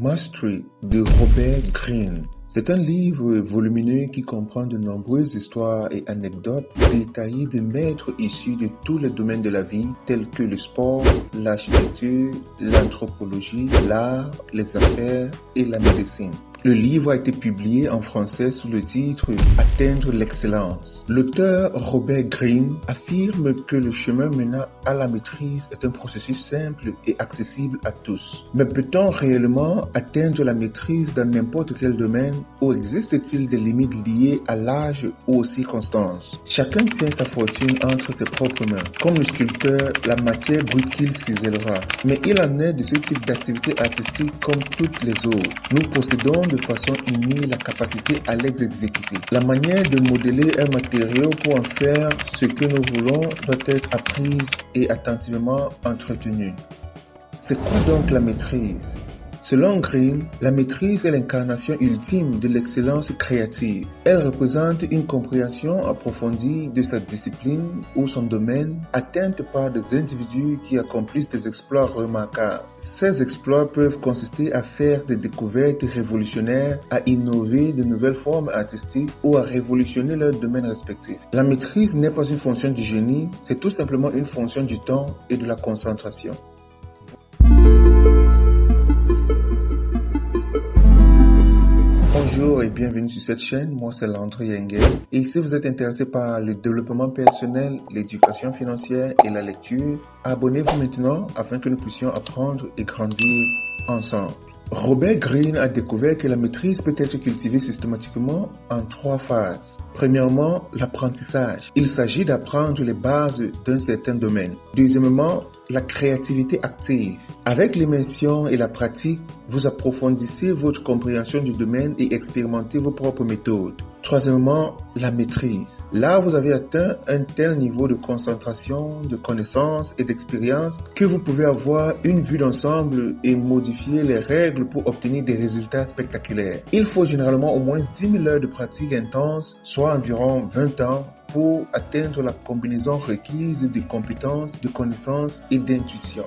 Mastery de Robert Greene. C'est un livre volumineux qui comprend de nombreuses histoires et anecdotes détaillées de maîtres issus de tous les domaines de la vie tels que le sport, l'architecture, l'anthropologie, l'art, les affaires et la médecine. Le livre a été publié en français sous le titre « Atteindre l'excellence ». L'auteur Robert Greene affirme que le chemin menant à la maîtrise est un processus simple et accessible à tous. Mais peut-on réellement atteindre la maîtrise dans n'importe quel domaine ou existe-t-il des limites liées à l'âge ou aux circonstances? Chacun tient sa fortune entre ses propres mains. Comme le sculpteur, la matière brute qu'il cisèlera. Mais il en est de ce type d'activité artistique comme toutes les autres. Nous possédons de façon innée la capacité à les exécuter. La manière de modeler un matériau pour en faire ce que nous voulons doit être apprise et attentivement entretenue. C'est quoi donc la maîtrise? Selon Greene, la maîtrise est l'incarnation ultime de l'excellence créative. Elle représente une compréhension approfondie de sa discipline ou son domaine, atteinte par des individus qui accomplissent des exploits remarquables. Ces exploits peuvent consister à faire des découvertes révolutionnaires, à innover de nouvelles formes artistiques ou à révolutionner leur domaine respectif. La maîtrise n'est pas une fonction du génie, c'est tout simplement une fonction du temps et de la concentration. Bonjour et bienvenue sur cette chaîne, moi c'est Landry Yenguel et si vous êtes intéressé par le développement personnel, l'éducation financière et la lecture, abonnez-vous maintenant afin que nous puissions apprendre et grandir ensemble. Robert Greene a découvert que la maîtrise peut être cultivée systématiquement en 3 phases. Premièrement, l'apprentissage. Il s'agit d'apprendre les bases d'un certain domaine. Deuxièmement, la créativité active. Avec l'immersion et la pratique, vous approfondissez votre compréhension du domaine et expérimentez vos propres méthodes. Troisièmement, la maîtrise. Là, vous avez atteint un tel niveau de concentration, de connaissance et d'expérience que vous pouvez avoir une vue d'ensemble et modifier les règles pour obtenir des résultats spectaculaires. Il faut généralement au moins 10 000 heures de pratique intense, soit environ 20 ans, pour atteindre la combinaison requise de compétences, de connaissances et d'intuition.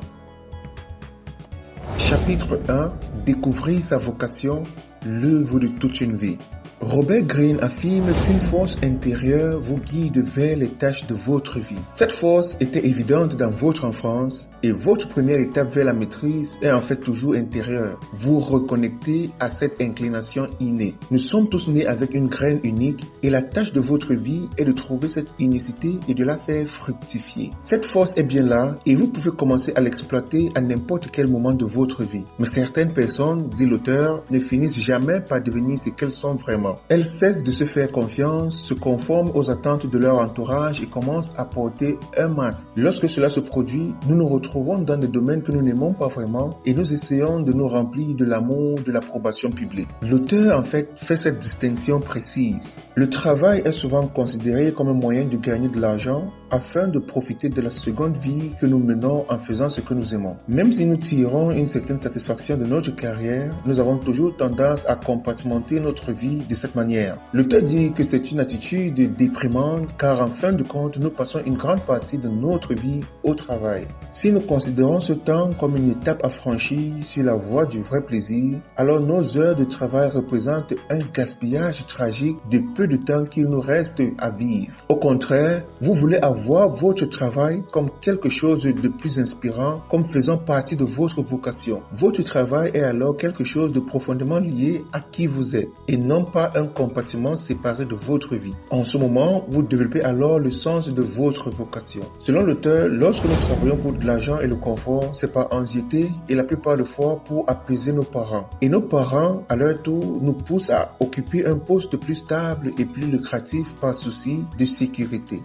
Chapitre 1. Découvrir sa vocation, l'œuvre de toute une vie. Robert Greene affirme qu'une force intérieure vous guide vers les tâches de votre vie. Cette force était évidente dans votre enfance et votre première étape vers la maîtrise est en fait toujours intérieure. Vous reconnectez à cette inclination innée. Nous sommes tous nés avec une graine unique et la tâche de votre vie est de trouver cette unicité et de la faire fructifier. Cette force est bien là et vous pouvez commencer à l'exploiter à n'importe quel moment de votre vie. Mais certaines personnes, dit l'auteur, ne finissent jamais par devenir ce qu'elles sont vraiment. Elles cessent de se faire confiance, se conforment aux attentes de leur entourage et commencent à porter un masque. Lorsque cela se produit, nous nous retrouvons dans des domaines que nous n'aimons pas vraiment et nous essayons de nous remplir de l'amour, de l'approbation publique. L'auteur en fait cette distinction précise. Le travail est souvent considéré comme un moyen de gagner de l'argent afin de profiter de la seconde vie que nous menons en faisant ce que nous aimons. Même si nous tirons une certaine satisfaction de notre carrière, nous avons toujours tendance à compartimenter notre vie de cette manière. L'auteur dit que c'est une attitude déprimante car en fin de compte, nous passons une grande partie de notre vie au travail. Si nous considérons ce temps comme une étape à franchir sur la voie du vrai plaisir, alors nos heures de travail représentent un gaspillage tragique de peu de temps qu'il nous reste à vivre. Au contraire, vous voulez avoir votre travail comme quelque chose de plus inspirant, comme faisant partie de votre vocation. Votre travail est alors quelque chose de profondément lié à qui vous êtes et non pas un compartiment séparé de votre vie. En ce moment, vous développez alors le sens de votre vocation. Selon l'auteur, lorsque nous travaillons pour de l'argent et le confort, c'est par anxiété et la plupart des fois pour apaiser nos parents. Et nos parents, à leur tour, nous poussent à occuper un poste plus stable et plus lucratif par souci de sécurité.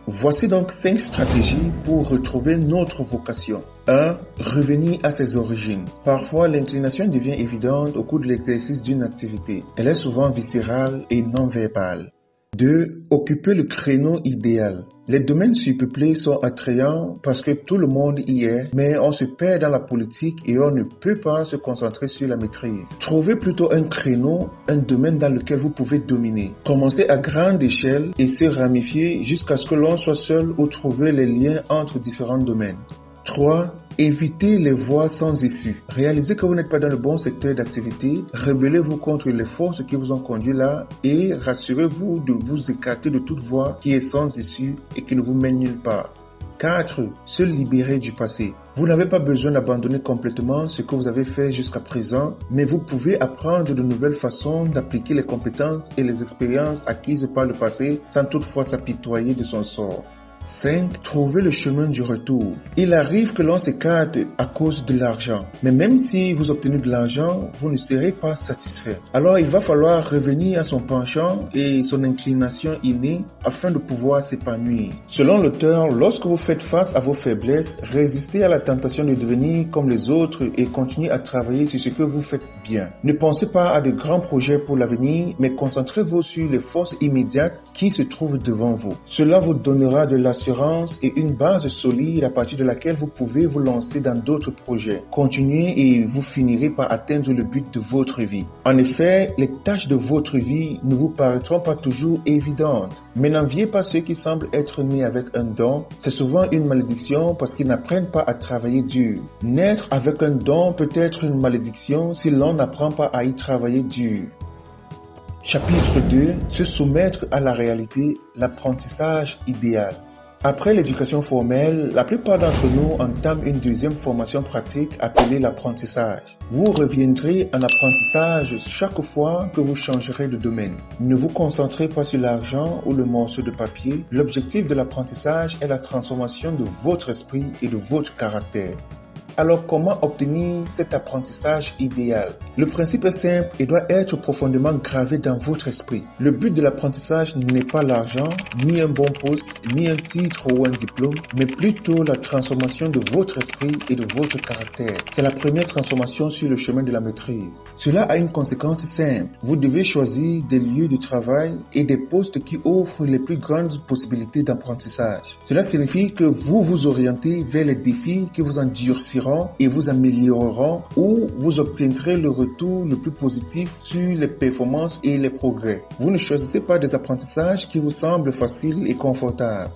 Voici donc 5 stratégies pour retrouver notre vocation. 1. Revenir à ses origines. Parfois, l'inclination devient évidente au cours de l'exercice d'une activité. Elle est souvent viscérale et non verbale. 2. Occuper le créneau idéal. Les domaines surpeuplés sont attrayants parce que tout le monde y est, mais on se perd dans la politique et on ne peut pas se concentrer sur la maîtrise. Trouvez plutôt un créneau, un domaine dans lequel vous pouvez dominer. Commencez à grande échelle et se ramifier jusqu'à ce que l'on soit seul ou trouver les liens entre différents domaines. 3. Évitez les voies sans issue. Réalisez que vous n'êtes pas dans le bon secteur d'activité, rebellez-vous contre les forces qui vous ont conduit là et rassurez-vous de vous écarter de toute voie qui est sans issue et qui ne vous mène nulle part. 4. Se libérer du passé. Vous n'avez pas besoin d'abandonner complètement ce que vous avez fait jusqu'à présent, mais vous pouvez apprendre de nouvelles façons d'appliquer les compétences et les expériences acquises par le passé sans toutefois s'apitoyer de son sort. 5. Trouver le chemin du retour. Il arrive que l'on s'écarte à cause de l'argent. Mais même si vous obtenez de l'argent, vous ne serez pas satisfait. Alors il va falloir revenir à son penchant et son inclination innée afin de pouvoir s'épanouir. Selon l'auteur, lorsque vous faites face à vos faiblesses, résistez à la tentation de devenir comme les autres et continuez à travailler sur ce que vous faites bien. Ne pensez pas à de grands projets pour l'avenir, mais concentrez-vous sur les forces immédiates qui se trouvent devant vous. Cela vous donnera de l'assurance et une base solide à partir de laquelle vous pouvez vous lancer dans d'autres projets. Continuez et vous finirez par atteindre le but de votre vie. En effet, les tâches de votre vie ne vous paraîtront pas toujours évidentes. Mais n'enviez pas ceux qui semblent être nés avec un don. C'est souvent une malédiction parce qu'ils n'apprennent pas à travailler dur. Naître avec un don peut être une malédiction si l'on n'apprend pas à y travailler dur. Chapitre 2. Se soumettre à la réalité, l'apprentissage idéal. Après l'éducation formelle, la plupart d'entre nous entament une deuxième formation pratique appelée l'apprentissage. Vous reviendrez en apprentissage chaque fois que vous changerez de domaine. Ne vous concentrez pas sur l'argent ou le morceau de papier. L'objectif de l'apprentissage est la transformation de votre esprit et de votre caractère. Alors comment obtenir cet apprentissage idéal? Le principe est simple et doit être profondément gravé dans votre esprit. Le but de l'apprentissage n'est pas l'argent, ni un bon poste, ni un titre ou un diplôme, mais plutôt la transformation de votre esprit et de votre caractère. C'est la première transformation sur le chemin de la maîtrise. Cela a une conséquence simple. Vous devez choisir des lieux de travail et des postes qui offrent les plus grandes possibilités d'apprentissage. Cela signifie que vous vous orientez vers les défis qui vous endurciront et vous amélioreront ou vous obtiendrez le retour le plus positif sur les performances et les progrès. Vous ne choisissez pas des apprentissages qui vous semblent faciles et confortables.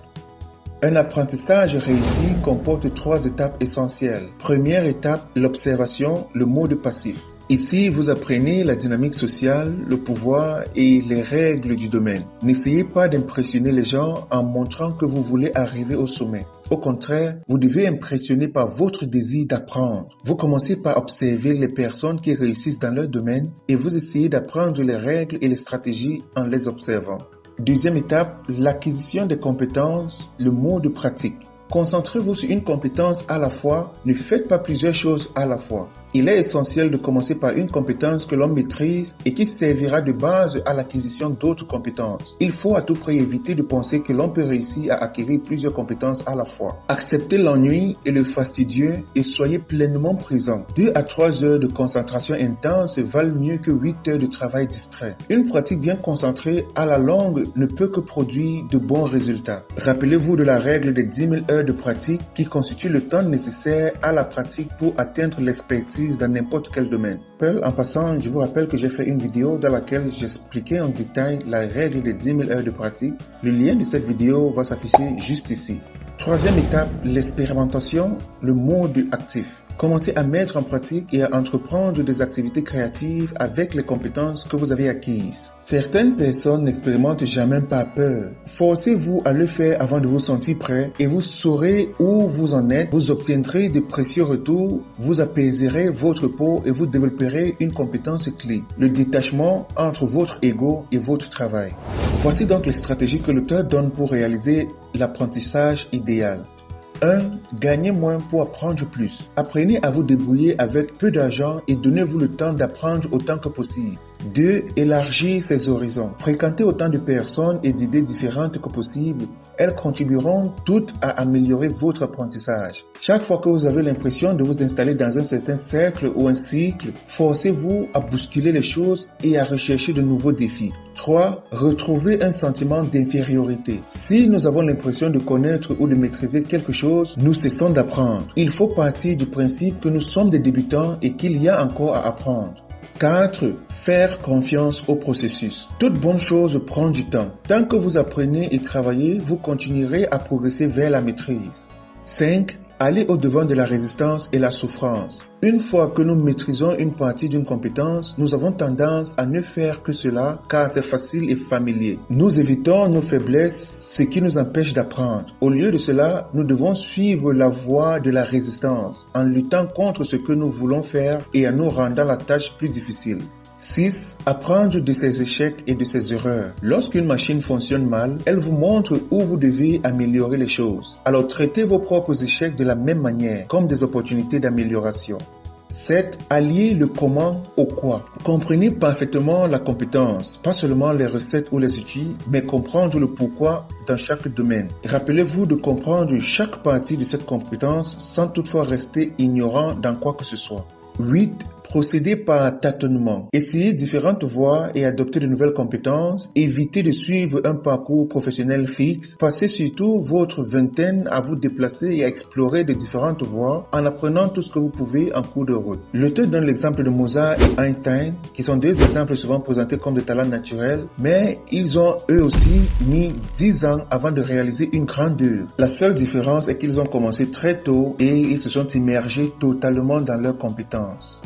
Un apprentissage réussi comporte 3 étapes essentielles. Première étape, l'observation, le mode passif. Ici, vous apprenez la dynamique sociale, le pouvoir et les règles du domaine. N'essayez pas d'impressionner les gens en montrant que vous voulez arriver au sommet. Au contraire, vous devez impressionner par votre désir d'apprendre. Vous commencez par observer les personnes qui réussissent dans leur domaine et vous essayez d'apprendre les règles et les stratégies en les observant. Deuxième étape, l'acquisition des compétences, le mode pratique. Concentrez-vous sur une compétence à la fois, ne faites pas plusieurs choses à la fois. Il est essentiel de commencer par une compétence que l'on maîtrise et qui servira de base à l'acquisition d'autres compétences. Il faut à tout prix éviter de penser que l'on peut réussir à acquérir plusieurs compétences à la fois. Acceptez l'ennui et le fastidieux et soyez pleinement présent. 2 à 3 heures de concentration intense valent mieux que 8 heures de travail distrait. Une pratique bien concentrée à la longue ne peut que produire de bons résultats. Rappelez-vous de la règle des 10 000 heures de pratique qui constitue le temps nécessaire à la pratique pour atteindre l'expertise dans n'importe quel domaine. En passant, je vous rappelle que j'ai fait une vidéo dans laquelle j'expliquais en détail la règle des 10 000 heures de pratique. Le lien de cette vidéo va s'afficher juste ici. Troisième étape, l'expérimentation, le mode actif. Commencez à mettre en pratique et à entreprendre des activités créatives avec les compétences que vous avez acquises. Certaines personnes n'expérimentent jamais par peur. Forcez-vous à le faire avant de vous sentir prêt et vous saurez où vous en êtes. Vous obtiendrez de précieux retours, vous apaiserez votre peau et vous développerez une compétence clé, le détachement entre votre ego et votre travail. Voici donc les stratégies que l'auteur donne pour réaliser l'apprentissage idéal. 1. Gagnez moins pour apprendre plus. Apprenez à vous débrouiller avec peu d'argent et donnez-vous le temps d'apprendre autant que possible. 2. Élargir ses horizons. Fréquentez autant de personnes et d'idées différentes que possible. Elles contribueront toutes à améliorer votre apprentissage. Chaque fois que vous avez l'impression de vous installer dans un certain cercle ou un cycle, forcez-vous à bousculer les choses et à rechercher de nouveaux défis. 3. Retrouvez un sentiment d'infériorité. Si nous avons l'impression de connaître ou de maîtriser quelque chose, nous cessons d'apprendre. Il faut partir du principe que nous sommes des débutants et qu'il y a encore à apprendre. 4. Faire confiance au processus. Toute bonne chose prend du temps. Tant que vous apprenez et travaillez, vous continuerez à progresser vers la maîtrise. 5. aller au-devant de la résistance et la souffrance. Une fois que nous maîtrisons une partie d'une compétence, nous avons tendance à ne faire que cela car c'est facile et familier. Nous évitons nos faiblesses, ce qui nous empêche d'apprendre. Au lieu de cela, nous devons suivre la voie de la résistance en luttant contre ce que nous voulons faire et en nous rendant la tâche plus difficile. 6. Apprendre de ses échecs et de ses erreurs. Lorsqu'une machine fonctionne mal, elle vous montre où vous devez améliorer les choses. Alors traitez vos propres échecs de la même manière, comme des opportunités d'amélioration. 7. Alliez le comment au quoi. Comprenez parfaitement la compétence, pas seulement les recettes ou les outils, mais comprendre le pourquoi dans chaque domaine. Rappelez-vous de comprendre chaque partie de cette compétence sans toutefois rester ignorant dans quoi que ce soit. 8. Procédez par tâtonnement. Essayez différentes voies et adoptez de nouvelles compétences. Évitez de suivre un parcours professionnel fixe. Passez surtout votre vingtaine à vous déplacer et à explorer de différentes voies en apprenant tout ce que vous pouvez en cours de route. L'auteur donne l'exemple de Mozart et Einstein, qui sont deux exemples souvent présentés comme des talents naturels, mais ils ont eux aussi mis 10 ans avant de réaliser une grande œuvre. La seule différence est qu'ils ont commencé très tôt et ils se sont immergés totalement dans leurs compétences.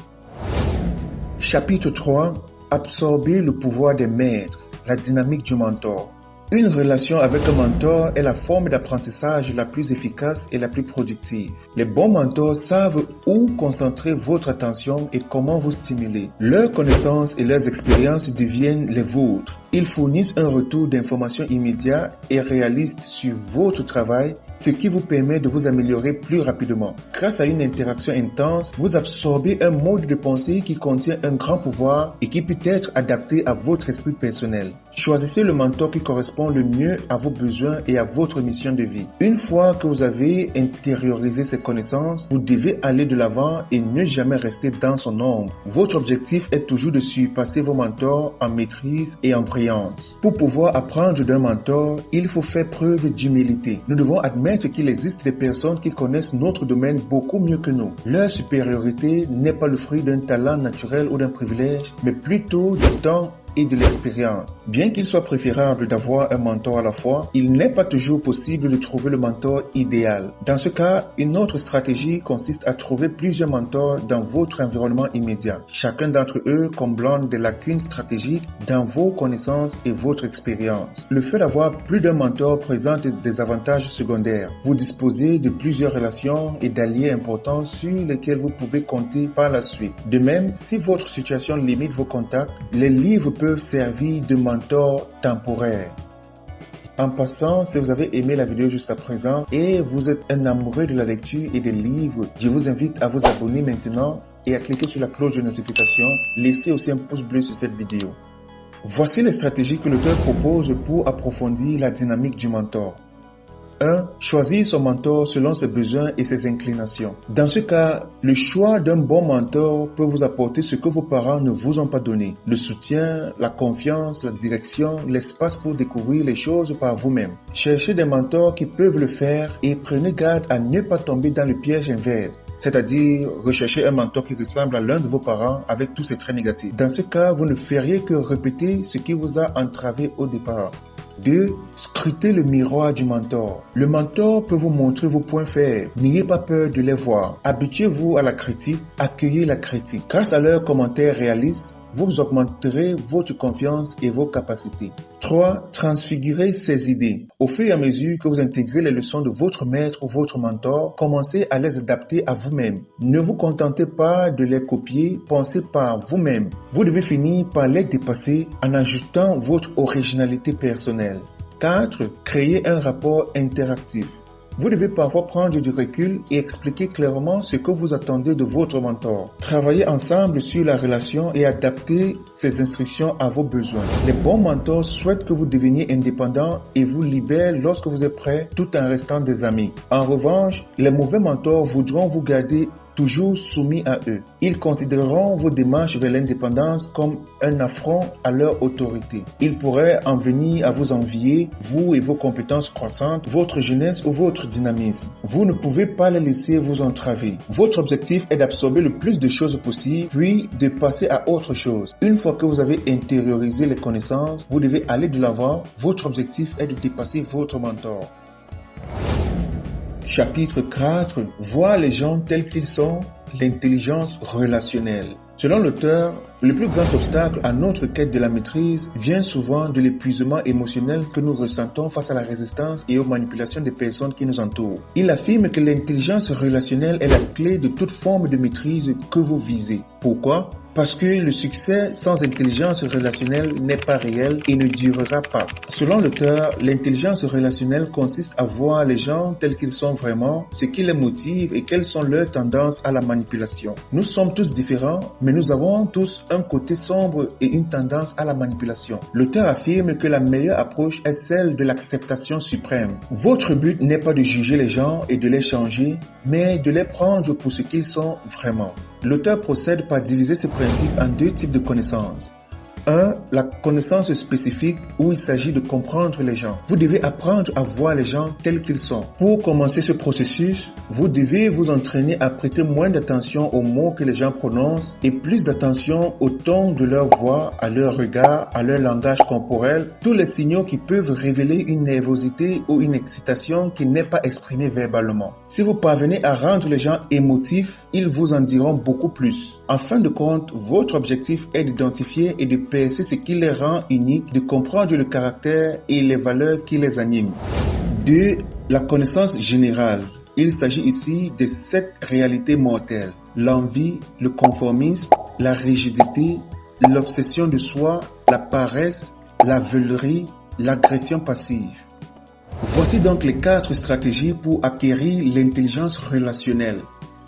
Chapitre 3. Absorber le pouvoir des maîtres, la dynamique du mentor. Une relation avec un mentor est la forme d'apprentissage la plus efficace et la plus productive. Les bons mentors savent où concentrer votre attention et comment vous stimuler. Leurs connaissances et leurs expériences deviennent les vôtres. Ils fournissent un retour d'information immédiat et réaliste sur votre travail, ce qui vous permet de vous améliorer plus rapidement. Grâce à une interaction intense, vous absorbez un mode de pensée qui contient un grand pouvoir et qui peut être adapté à votre esprit personnel. Choisissez le mentor qui correspond le mieux à vos besoins et à votre mission de vie. Une fois que vous avez intériorisé ces connaissances, vous devez aller de l'avant et ne jamais rester dans son ombre. Votre objectif est toujours de surpasser vos mentors en maîtrise et en brillance. Pour pouvoir apprendre d'un mentor, il faut faire preuve d'humilité. Nous devons admettre qu'il existe des personnes qui connaissent notre domaine beaucoup mieux que nous. Leur supériorité n'est pas le fruit d'un talent naturel ou d'un privilège, mais plutôt du temps et de l'expérience. Bien qu'il soit préférable d'avoir un mentor à la fois, il n'est pas toujours possible de trouver le mentor idéal. Dans ce cas, une autre stratégie consiste à trouver plusieurs mentors dans votre environnement immédiat, chacun d'entre eux comblant des lacunes stratégiques dans vos connaissances et votre expérience. Le fait d'avoir plus d'un mentor présente des avantages secondaires. Vous disposez de plusieurs relations et d'alliés importants sur lesquels vous pouvez compter par la suite. De même, si votre situation limite vos contacts, les livres peuvent servir de mentor temporaire. En passant, si vous avez aimé la vidéo jusqu'à présent et vous êtes un amoureux de la lecture et des livres, je vous invite à vous abonner maintenant et à cliquer sur la cloche de notification. Laissez aussi un pouce bleu sur cette vidéo. Voici les stratégies que l'auteur propose pour approfondir la dynamique du mentor. 1. Choisir son mentor selon ses besoins et ses inclinations. Dans ce cas, le choix d'un bon mentor peut vous apporter ce que vos parents ne vous ont pas donné. Le soutien, la confiance, la direction, l'espace pour découvrir les choses par vous-même. Cherchez des mentors qui peuvent le faire et prenez garde à ne pas tomber dans le piège inverse. C'est-à-dire, rechercher un mentor qui ressemble à l'un de vos parents avec tous ses traits négatifs. Dans ce cas, vous ne feriez que répéter ce qui vous a entravé au départ. 2. Scrutez le miroir du mentor. Le mentor peut vous montrer vos points faibles. N'ayez pas peur de les voir. Habituez-vous à la critique, accueillez la critique. Grâce à leurs commentaires réalistes, vous augmenterez votre confiance et vos capacités. 3. Transfigurez ses idées. Au fur et à mesure que vous intégrez les leçons de votre maître ou votre mentor, commencez à les adapter à vous-même. Ne vous contentez pas de les copier, pensez par vous-même. Vous devez finir par les dépasser en ajoutant votre originalité personnelle. 4. Créez un rapport interactif. Vous devez parfois prendre du recul et expliquer clairement ce que vous attendez de votre mentor. Travaillez ensemble sur la relation et adaptez ces instructions à vos besoins. Les bons mentors souhaitent que vous deveniez indépendant et vous libèrent lorsque vous êtes prêt tout en restant des amis. En revanche, les mauvais mentors voudront vous garder toujours soumis à eux. Ils considéreront vos démarches vers l'indépendance comme un affront à leur autorité. Ils pourraient en venir à vous envier, vous et vos compétences croissantes, votre jeunesse ou votre dynamisme. Vous ne pouvez pas les laisser vous entraver. Votre objectif est d'absorber le plus de choses possible, puis de passer à autre chose. Une fois que vous avez intériorisé les connaissances, vous devez aller de l'avant. Votre objectif est de dépasser votre mentor. Chapitre 4. Voir les gens tels qu'ils sont, l'intelligence relationnelle. Selon l'auteur, le plus grand obstacle à notre quête de la maîtrise vient souvent de l'épuisement émotionnel que nous ressentons face à la résistance et aux manipulations des personnes qui nous entourent. Il affirme que l'intelligence relationnelle est la clé de toute forme de maîtrise que vous visez. Pourquoi ? Parce que le succès sans intelligence relationnelle n'est pas réel et ne durera pas. Selon l'auteur, l'intelligence relationnelle consiste à voir les gens tels qu'ils sont vraiment, ce qui les motive et quelles sont leurs tendances à la manipulation. Nous sommes tous différents, mais nous avons tous un côté sombre et une tendance à la manipulation. L'auteur affirme que la meilleure approche est celle de l'acceptation suprême. Votre but n'est pas de juger les gens et de les changer, mais de les prendre pour ce qu'ils sont vraiment. L'auteur procède par diviser ce principe en deux types de connaissances. 1. La connaissance spécifique où il s'agit de comprendre les gens. Vous devez apprendre à voir les gens tels qu'ils sont. Pour commencer ce processus, vous devez vous entraîner à prêter moins d'attention aux mots que les gens prononcent et plus d'attention au ton de leur voix, à leur regard, à leur langage corporel, tous les signaux qui peuvent révéler une nervosité ou une excitation qui n'est pas exprimée verbalement. Si vous parvenez à rendre les gens émotifs, ils vous en diront beaucoup plus. En fin de compte, votre objectif est d'identifier et de percer ce qui les rend uniques, de comprendre le caractère et les valeurs qui les animent. 2. La connaissance générale. Il s'agit ici de 7 réalités mortelles. L'envie, le conformisme, la rigidité, l'obsession de soi, la paresse, la veulerie, l'agression passive. Voici donc les 4 stratégies pour acquérir l'intelligence relationnelle.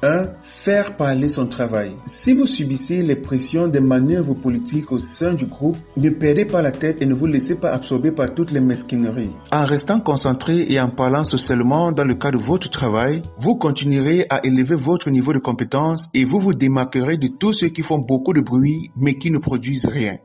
1. Faire parler son travail. Si vous subissez les pressions des manœuvres politiques au sein du groupe, ne perdez pas la tête et ne vous laissez pas absorber par toutes les mesquineries. En restant concentré et en parlant socialement dans le cadre de votre travail, vous continuerez à élever votre niveau de compétence et vous vous démarquerez de tous ceux qui font beaucoup de bruit mais qui ne produisent rien.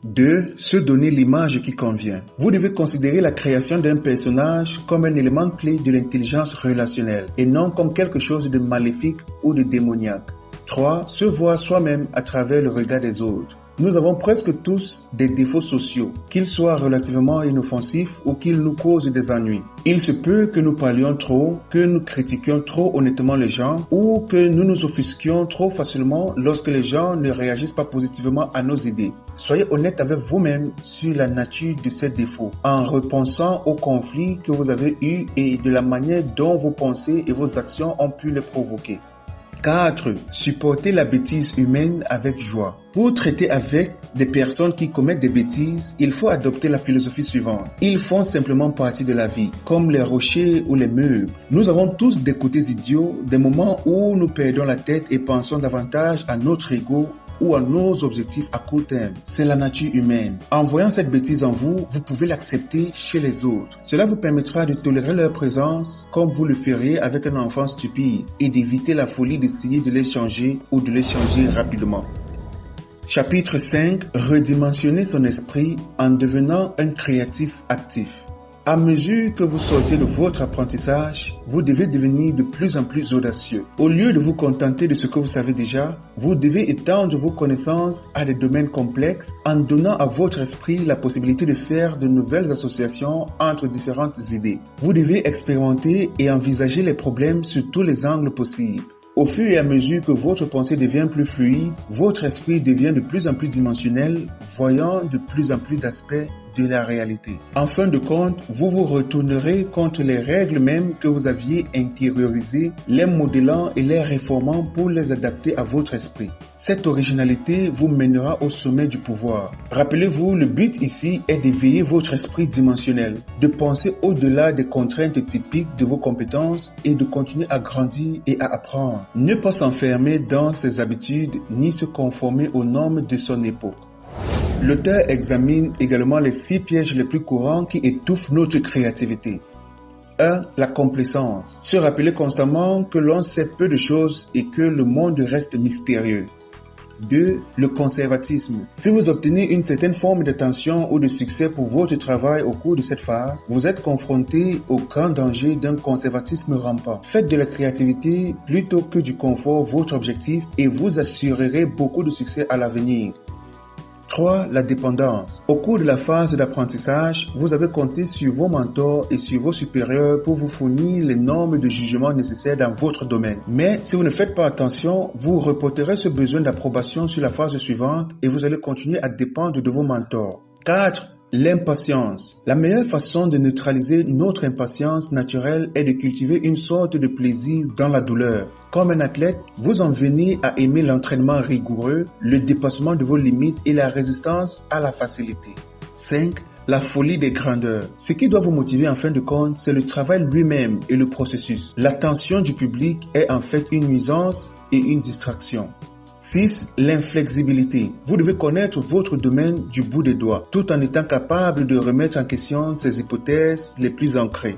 2. Se donner l'image qui convient. Vous devez considérer la création d'un personnage comme un élément clé de l'intelligence relationnelle et non comme quelque chose de maléfique ou de démoniaque. 3. Se voir soi-même à travers le regard des autres. Nous avons presque tous des défauts sociaux, qu'ils soient relativement inoffensifs ou qu'ils nous causent des ennuis. Il se peut que nous parlions trop, que nous critiquions trop honnêtement les gens ou que nous nous offusquions trop facilement lorsque les gens ne réagissent pas positivement à nos idées. Soyez honnête avec vous-même sur la nature de ces défauts en repensant aux conflits que vous avez eus et de la manière dont vos pensées et vos actions ont pu les provoquer. 4. Supporter la bêtise humaine avec joie. Pour traiter avec des personnes qui commettent des bêtises, il faut adopter la philosophie suivante. Ils font simplement partie de la vie, comme les rochers ou les meubles. Nous avons tous des côtés idiots, des moments où nous perdons la tête et pensons davantage à notre ego ou à nos objectifs à court terme. C'est la nature humaine. En voyant cette bêtise en vous, vous pouvez l'accepter chez les autres. Cela vous permettra de tolérer leur présence comme vous le feriez avec un enfant stupide et d'éviter la folie d'essayer de les changer ou de les changer rapidement. Chapitre 5. Redimensionner son esprit en devenant un créatif actif. À mesure que vous sortez de votre apprentissage, vous devez devenir de plus en plus audacieux. Au lieu de vous contenter de ce que vous savez déjà, vous devez étendre vos connaissances à des domaines complexes en donnant à votre esprit la possibilité de faire de nouvelles associations entre différentes idées. Vous devez expérimenter et envisager les problèmes sous tous les angles possibles. Au fur et à mesure que votre pensée devient plus fluide, votre esprit devient de plus en plus dimensionnel, voyant de plus en plus d'aspects de la réalité. En fin de compte, vous vous retournerez contre les règles mêmes que vous aviez intériorisées, les modelant et les réformant pour les adapter à votre esprit. Cette originalité vous mènera au sommet du pouvoir. Rappelez-vous, le but ici est d'éveiller votre esprit dimensionnel, de penser au-delà des contraintes typiques de vos compétences et de continuer à grandir et à apprendre. Ne pas s'enfermer dans ses habitudes ni se conformer aux normes de son époque. L'auteur examine également les 6 pièges les plus courants qui étouffent notre créativité. 1. La complaisance. Se rappeler constamment que l'on sait peu de choses et que le monde reste mystérieux. 2. Le conservatisme. Si vous obtenez une certaine forme d'attention ou de succès pour votre travail au cours de cette phase, vous êtes confronté au grand danger d'un conservatisme rampant. Faites de la créativité plutôt que du confort votre objectif et vous assurerez beaucoup de succès à l'avenir. 3. La dépendance. Au cours de la phase d'apprentissage, vous avez compté sur vos mentors et sur vos supérieurs pour vous fournir les normes de jugement nécessaires dans votre domaine. Mais si vous ne faites pas attention, vous reporterez ce besoin d'approbation sur la phase suivante et vous allez continuer à dépendre de vos mentors. 4. L'impatience. La meilleure façon de neutraliser notre impatience naturelle est de cultiver une sorte de plaisir dans la douleur. Comme un athlète, vous en venez à aimer l'entraînement rigoureux, le dépassement de vos limites et la résistance à la facilité. 5. La folie des grandeurs. Ce qui doit vous motiver en fin de compte, c'est le travail lui-même et le processus. L'attention du public est en fait une nuisance et une distraction. 6. L'inflexibilité. Vous devez connaître votre domaine du bout des doigts, tout en étant capable de remettre en question ces hypothèses les plus ancrées.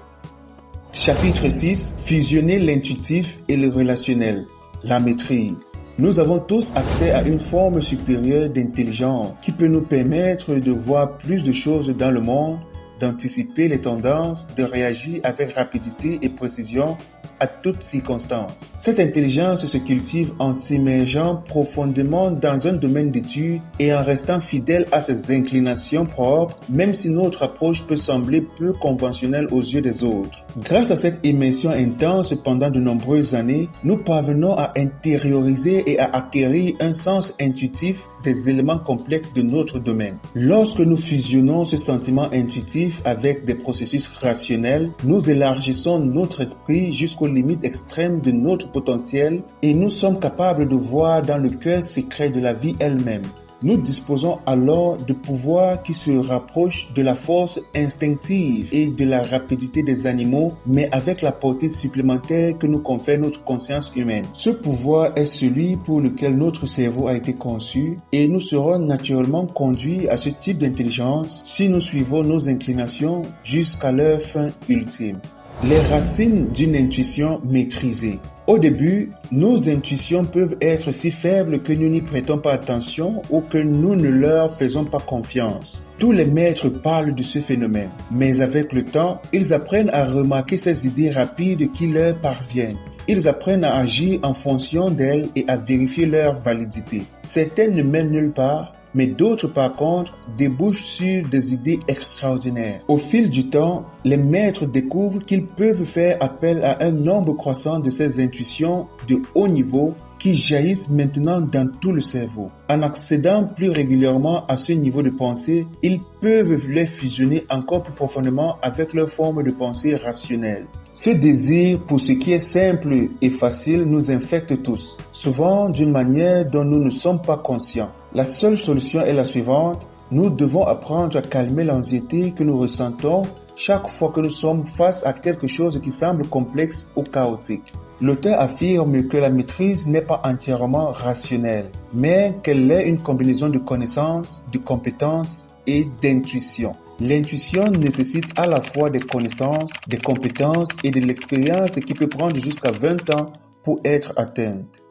Chapitre 6. Fusionner l'intuitif et le relationnel. La maîtrise. Nous avons tous accès à une forme supérieure d'intelligence qui peut nous permettre de voir plus de choses dans le monde, d'anticiper les tendances, de réagir avec rapidité et précision à toutes circonstances. Cette intelligence se cultive en s'immergeant profondément dans un domaine d'étude et en restant fidèle à ses inclinations propres, même si notre approche peut sembler peu conventionnelle aux yeux des autres. Grâce à cette immersion intense pendant de nombreuses années, nous parvenons à intérioriser et à acquérir un sens intuitif des éléments complexes de notre domaine. Lorsque nous fusionnons ce sentiment intuitif avec des processus rationnels, nous élargissons notre esprit jusqu'aux limites extrêmes de notre potentiel et nous sommes capables de voir dans le cœur secret de la vie elle-même. Nous disposons alors de pouvoirs qui se rapprochent de la force instinctive et de la rapidité des animaux, mais avec la portée supplémentaire que nous confère notre conscience humaine. Ce pouvoir est celui pour lequel notre cerveau a été conçu et nous serons naturellement conduits à ce type d'intelligence si nous suivons nos inclinations jusqu'à leur fin ultime. Les racines d'une intuition maîtrisée. Au début, nos intuitions peuvent être si faibles que nous n'y prêtons pas attention ou que nous ne leur faisons pas confiance. Tous les maîtres parlent de ce phénomène, mais avec le temps, ils apprennent à remarquer ces idées rapides qui leur parviennent. Ils apprennent à agir en fonction d'elles et à vérifier leur validité. Certaines ne mènent nulle part, mais d'autres par contre débouchent sur des idées extraordinaires. Au fil du temps, les maîtres découvrent qu'ils peuvent faire appel à un nombre croissant de ces intuitions de haut niveau qui jaillissent maintenant dans tout le cerveau. En accédant plus régulièrement à ce niveau de pensée, ils peuvent les fusionner encore plus profondément avec leur forme de pensée rationnelle. Ce désir pour ce qui est simple et facile nous infecte tous, souvent d'une manière dont nous ne sommes pas conscients. La seule solution est la suivante: nous devons apprendre à calmer l'anxiété que nous ressentons chaque fois que nous sommes face à quelque chose qui semble complexe ou chaotique. L'auteur affirme que la maîtrise n'est pas entièrement rationnelle, mais qu'elle est une combinaison de connaissances, de compétences et d'intuition. L'intuition nécessite à la fois des connaissances, des compétences et de l'expérience qui peut prendre jusqu'à 20 ans pour être atteinte.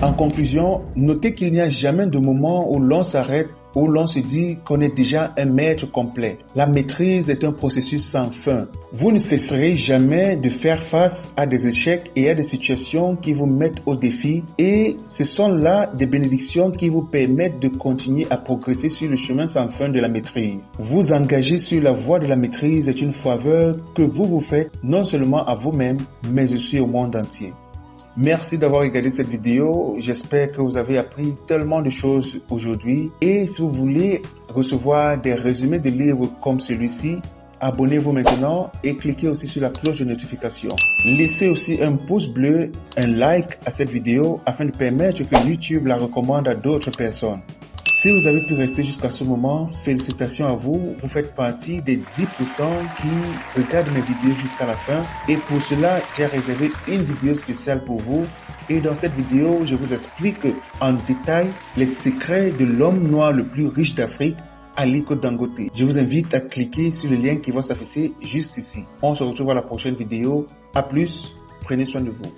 En conclusion, notez qu'il n'y a jamais de moment où l'on s'arrête, où l'on se dit qu'on est déjà un maître complet. La maîtrise est un processus sans fin. Vous ne cesserez jamais de faire face à des échecs et à des situations qui vous mettent au défi, et ce sont là des bénédictions qui vous permettent de continuer à progresser sur le chemin sans fin de la maîtrise. Vous engager sur la voie de la maîtrise est une faveur que vous vous faites non seulement à vous-même, mais aussi au monde entier. Merci d'avoir regardé cette vidéo. J'espère que vous avez appris tellement de choses aujourd'hui. Et si vous voulez recevoir des résumés de livres comme celui-ci, abonnez-vous maintenant et cliquez aussi sur la cloche de notification. Laissez aussi un pouce bleu, un like à cette vidéo afin de permettre que YouTube la recommande à d'autres personnes. Si vous avez pu rester jusqu'à ce moment, félicitations à vous. Vous faites partie des 10% qui regardent mes vidéos jusqu'à la fin. Et pour cela, j'ai réservé une vidéo spéciale pour vous. Et dans cette vidéo, je vous explique en détail les secrets de l'homme noir le plus riche d'Afrique, Aliko Dangote. Je vous invite à cliquer sur le lien qui va s'afficher juste ici. On se retrouve à la prochaine vidéo. À plus, prenez soin de vous.